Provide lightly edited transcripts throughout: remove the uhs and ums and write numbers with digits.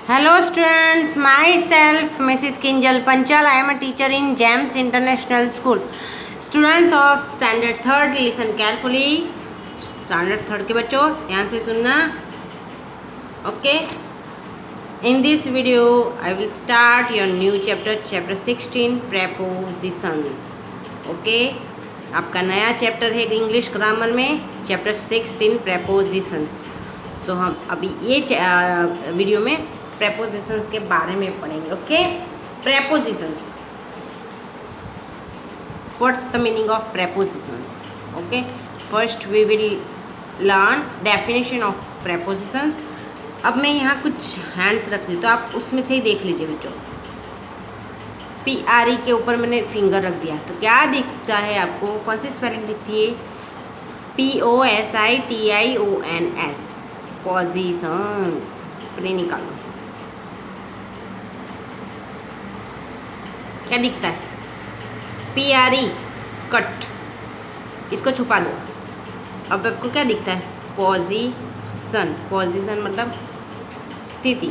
Hello students, myself Mrs. Kinjal Panchal. I am a teacher in GEMS International School. Students of Standard 3rd, listen carefully. Standard 3rd के बच्चों ध्यान से सुनना. Okay. In this video, I will start your new chapter, chapter 16, prepositions. Okay. आपका नया chapter है English grammar में, chapter 16 prepositions. सो हम अभी ये वीडियो में prepositions के बारे में पढ़ेंगे. Okay, prepositions. What's the meaning of prepositions? Okay, first we will learn definition of prepositions. अब मैं यहाँ कुछ हैंड्स रख दी तो आप उसमें से ही देख लीजिए बच्चों. PRE के ऊपर मैंने फिंगर रख दिया तो क्या दिखता है आपको? कौन सी स्पेलिंग दिखती है? POSITIONS. पोजिशंस. अपने निकालो. क्या दिखता है? PRE cut. इसको छुपा दो. अब आपको क्या दिखता है? पोजीशन. पोजीशन मतलब स्थिति,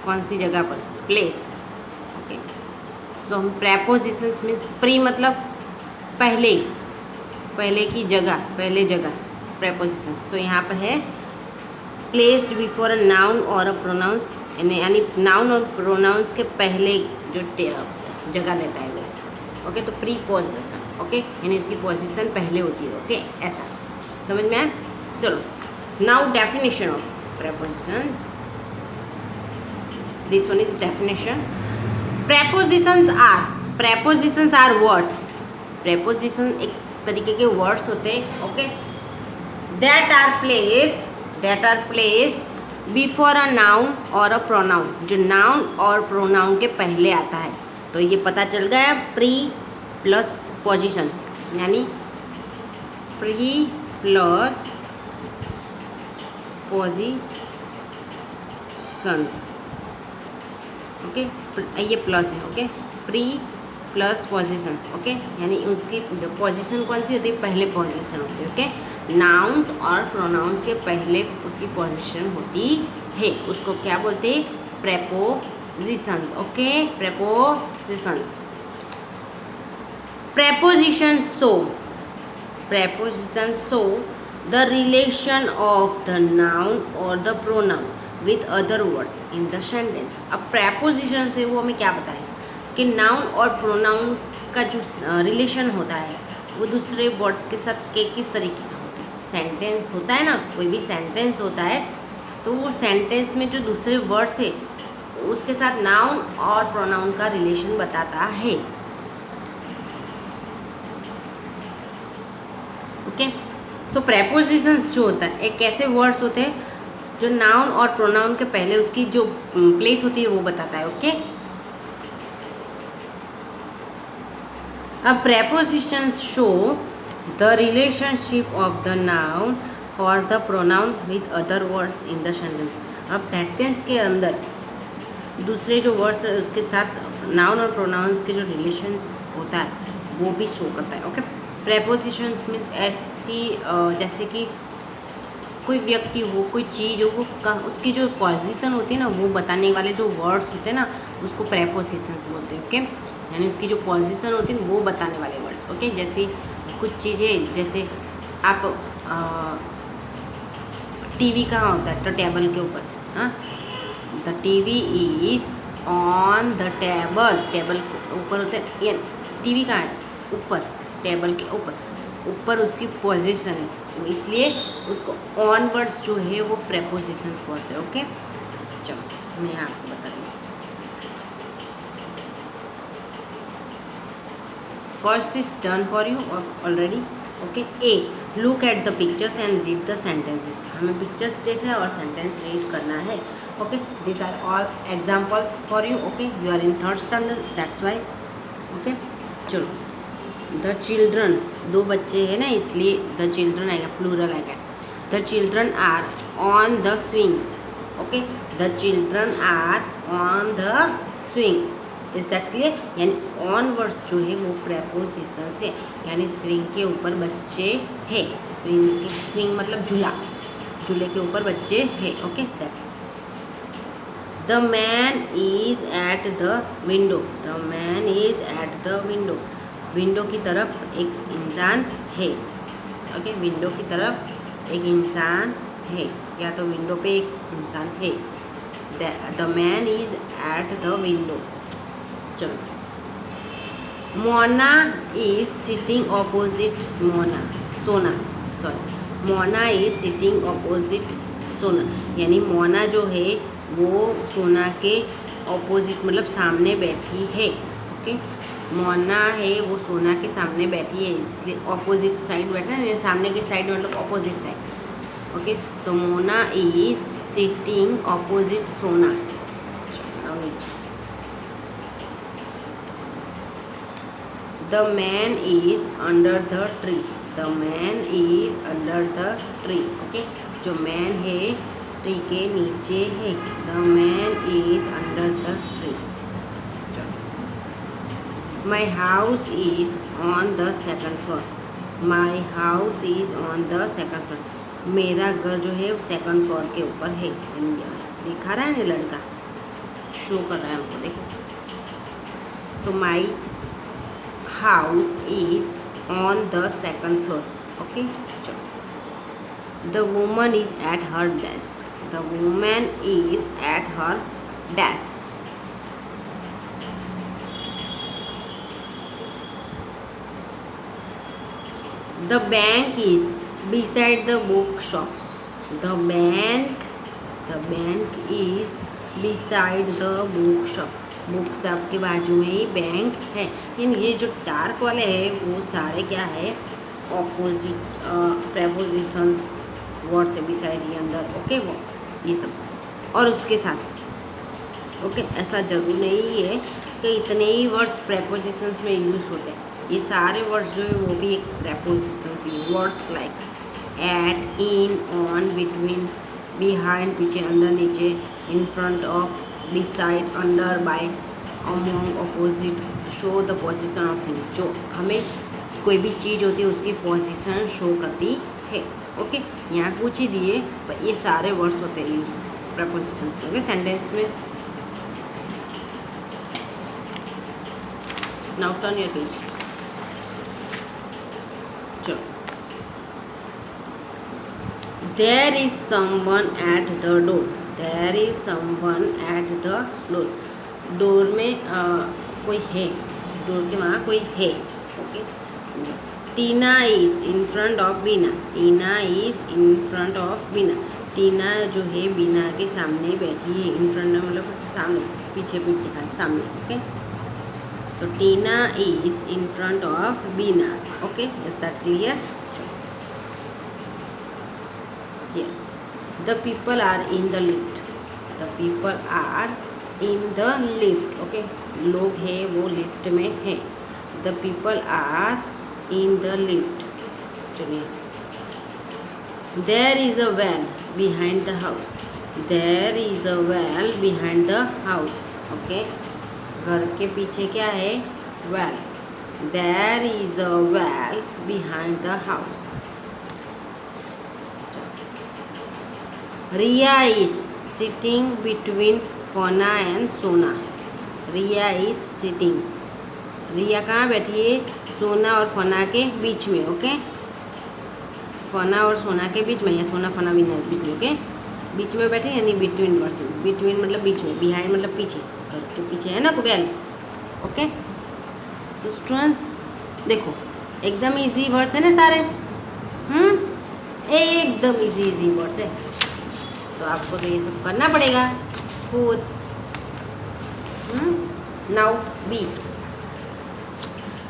कौन सी जगह पर, प्लेस. ओके, सो हम प्रेपोजिशंस मीन्स प्री मतलब पहले, पहले की जगह, पहले जगह प्रेपोजिशंस. तो यहाँ पर है प्लेस्ड बिफोर अ नाउन और अ प्रोनाउंस, यानी नाउन और प्रोनाउंस के पहले जो जगह लेता है वो. ओके, तो प्री पोजिशन. ओके, यानी उसकी पोजिशन पहले होती है. ओके, ऐसा समझ में आया? चलो, now definition of prepositions. This one is definition. Prepositions are words. Preposition एक तरीके के वर्ड्स होते हैं. Okay, that are placed before a noun और अ प्रोनाउन. जो नाउन और प्रोनाउन के पहले आता है. तो ये पता चल गया प्री प्लस पोजीशन, यानी प्री प्लस पोजीशंस. ओके, ये प्लस है. Okay, pre plus positions. Okay, यानी उसकी पोजीशन कौन सी होती है? पहले पोजीशन होती है. ओके, नाउन्स और प्रोनाउंस के पहले उसकी पोजीशन होती है. उसको क्या बोलते हैं? Prepositions. Okay, prepositions. Prepositions show the relation of the noun or the pronoun with other words in the sentence. अब preposition से वो हमें क्या बताए कि नाउन और प्रोनाउन का जो रिलेशन होता है वो दूसरे वर्ड्स के साथ किस तरीके का होता है. सेंटेंस होता है ना, कोई भी सेंटेंस होता है तो वो सेंटेंस में जो दूसरे वर्ड्स है उसके साथ नाउन और प्रोनाउन का रिलेशन बताता है. ओके, सो प्रेपोजिशंस जो होता है एक ऐसे वर्ड्स होते हैं जो नाउन और प्रोनाउन के पहले उसकी जो प्लेस होती है वो बताता है. ओके, अब prepositions show the relationship of the noun और the pronoun with other words in the sentence. अब सेंटेंस के अंदर दूसरे जो वर्ड्स है उसके साथ नाउन और प्रोनाउंस के जो रिलेशंस होता है वो भी शो करता है. ओके, प्रेपोजिशंस मीन्स ऐसी जैसे कि कोई व्यक्ति हो, कोई चीज़ हो, वो उसकी जो पोजीशन होती है ना वो बताने वाले जो वर्ड्स होते हैं ना उसको प्रेपोजिशंस बोलते हैं. ओके, यानी उसकी जो पोजीशन होती है वो बताने वाले वर्ड्स. ओके, जैसे कुछ चीज़ें, जैसे आप टीवी कहाँ होता है? तो टेबल के ऊपर. हाँ, the TV is on the table. Table के ऊपर होते हैं. टीवी कहाँ है? ऊपर, टेबल के ऊपर. ऊपर उसकी पोजीशन है, इसलिए उसको ऑन वर्ड्स जो है वो प्रेपोजिशन वर्ड्स है. ओके, चलो मैं आपको बता दूँ. First is done for you already. Okay, A, look at the pictures and read the sentences. हमें पिक्चर्स देखना है और सेंटेंस रीड करना है. Okay, this are all examples for you. Okay, you are in 3rd standard, that's why. Okay, चलो. The children, दो बच्चे हैं ना इसलिए द चिल्ड्रन आएगा, प्लूरल आएगा. The children are on the swing. Okay, the children are on the swing. Is that clear? यानी on words जो है वो प्रेपोजिशन से, यानी स्विंग के ऊपर बच्चे हैं. स्विंग मतलब झूला, झूले के ऊपर बच्चे हैं. Okay, that the man is at the window, the man is at the window, window की तरफ एक इंसान है। ओके, विंडो की तरफ एक इंसान है, या तो विंडो पे एक इंसान है। The man is at the window. चलो, मोना इज सिटिंग ऑपोजिट सोना, sorry, Mona is sitting opposite सोना, यानी मोना जो है वो सोना के ऑपोजिट मतलब सामने बैठी है। ओके, मोना है वो सोना के सामने बैठी है, इसलिए ऑपोजिट साइड बैठा है, सामने की साइड मतलब opposite side. Okay, so Mona is sitting opposite Sona. The man is under the tree, the man is under the tree. Okay, जो मैन है ट्री के नीचे है, the man is under the tree. My house is on the second floor, my house is on the second floor, मेरा घर जो है वो सेकंड फ्लोर के ऊपर है। दिखा रहा है ना लड़का, शो कर रहा है हमको, देखो। सो माई house is on the second floor. Okay, चलो, the woman is at her desk, the woman is at her desk. The bank is beside the bookshop, the bank is beside the bookshop, book shop के बाजू में ही bank है। लेकिन ये जो dark वाले हैं वो सारे क्या है, ऑपोजिट प्रेपोजिशंस वर्ड से, बिसाइड, ये अंदर। ओके, वो ये सब और उसके साथ। ओके, ऐसा ज़रूर नहीं है कि इतने ही वर्ड्स प्रेपोजिशंस में यूज़ होते हैं, ये सारे वर्ड्स जो है वो भी एक प्रेपोजिशंस ही। Words like at, in, on, between, behind पीछे, अंदर नीचे, in front of, beside, under, by, among, opposite, show the position of things, जो हमें कोई भी चीज़ होती है उसकी पोजीशन शो करती है। ओके, यहाँ कुछ ही दिए पर ये सारे वर्ड्स होते हैं यूज प्रपोजिशन के सेंटेंस में। Now turn your page. चलो, there is someone at the door, there is someone at the door, door में कोई है, डोर के वहाँ कोई है। Okay, Tina is in front of Bina, Tina is in front of Bina, Tina जो है बीना के सामने बैठी है। इन फ्रंट मतलब सामने, पीछे पीठ दिखा सामने। Okay, so Tina is in front of Bina. Okay, is that clear? The people are in the lift, the people are in the lift. Okay, लोग हैं वो लिफ्ट में है। The people are in the lift. चलिए, there is a well behind the house, there is a well behind the house. Okay, घर के पीछे क्या है, well, there is a well behind the house. Riya is sitting between Fona and Sona, Riya is sitting, Riya कहाँ बैठी है, सोना और फना के बीच में। ओके, फना और सोना के बीच में, या सोना फना भी नहीं बीच में। ओके, बीच में बैठे यानी बिटवीन वर्ड्स, बिटवीन मतलब बीच में, बिहाइंड मतलब पीछे, घर के पीछे है ना वेल। ओके, सो स्टूडेंट्स देखो एकदम इजी वर्ड्स है ना सारे, एकदम इजी वर्ड्स है, तो आपको तो ये सब करना पड़ेगा खुद। Now B,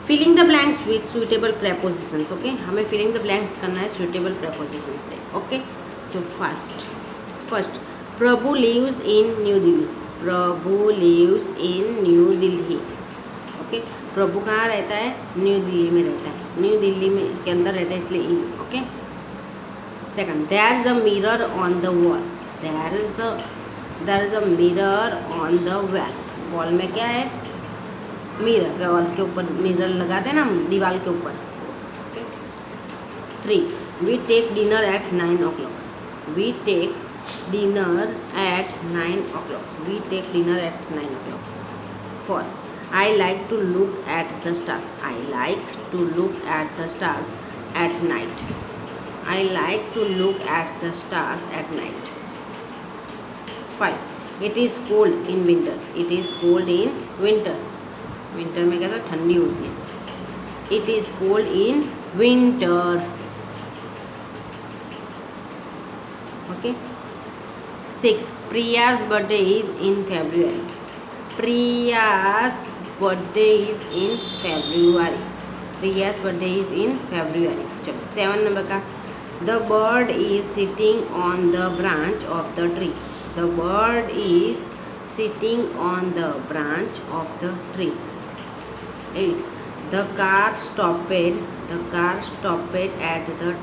filling the blanks with suitable prepositions. Okay, हमें फिलिंग द ब्लैंक्स करना है सुइटेबल प्रेपोजिशन से। Okay, so first Prabhu lives in New Delhi, Prabhu lives in New Delhi. Okay, Prabhu कहाँ रहता है, न्यू दिल्ली में रहता है, न्यू दिल्ली में के अंदर रहता है इसलिए in. Okay, second, there is a mirror on the wall, there is a mirror on the wall, wall में क्या है, मिरर, वॉल के ऊपर मिरर लगाते हैं ना हम दीवार के ऊपर। 3, we take dinner at 9 o'clock, we take dinner at 9 o'clock. We take dinner at 9 o'clock. 4. I like to look at the stars. I like to look at the stars at night. I like to look at the stars at night. 5. It is cold in winter. It is cold in winter. Winter में क्या था, ठंडी होती है. It is cold in winter. Okay. 6. Priya's birthday is in February. Priya's birthday is in February. Priya's birthday is in February. चलो 7 number का, the bird is sitting on the branch of the tree. The bird is sitting on the branch of the tree. 8. The car stopped at the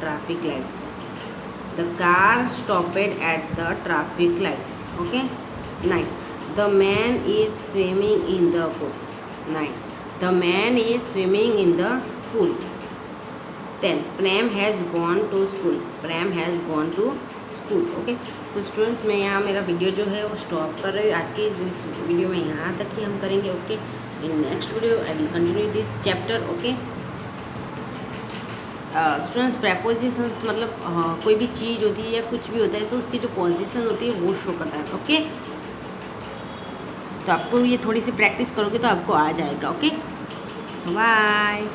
traffic lights. The car stopped at the traffic lights. Okay. 9. The man is swimming in the pool. 9. The man is swimming in the pool. 10. Prem has gone to school. Prem has gone to school. Okay. So students, मैं यहाँ मेरा video जो है वो stop कर रही हूँ. आज की इस वीडियो में यहाँ तक ही हम करेंगे. Okay. In next video I will continue this chapter. Okay students, prepositions मतलब कोई भी चीज़ होती है या कुछ भी होता है तो उसकी जो पोजीशन होती है वो शो करता है. ओके. तो आपको ये थोड़ी सी प्रैक्टिस करोगे तो आपको आ जाएगा. ओके. बाय.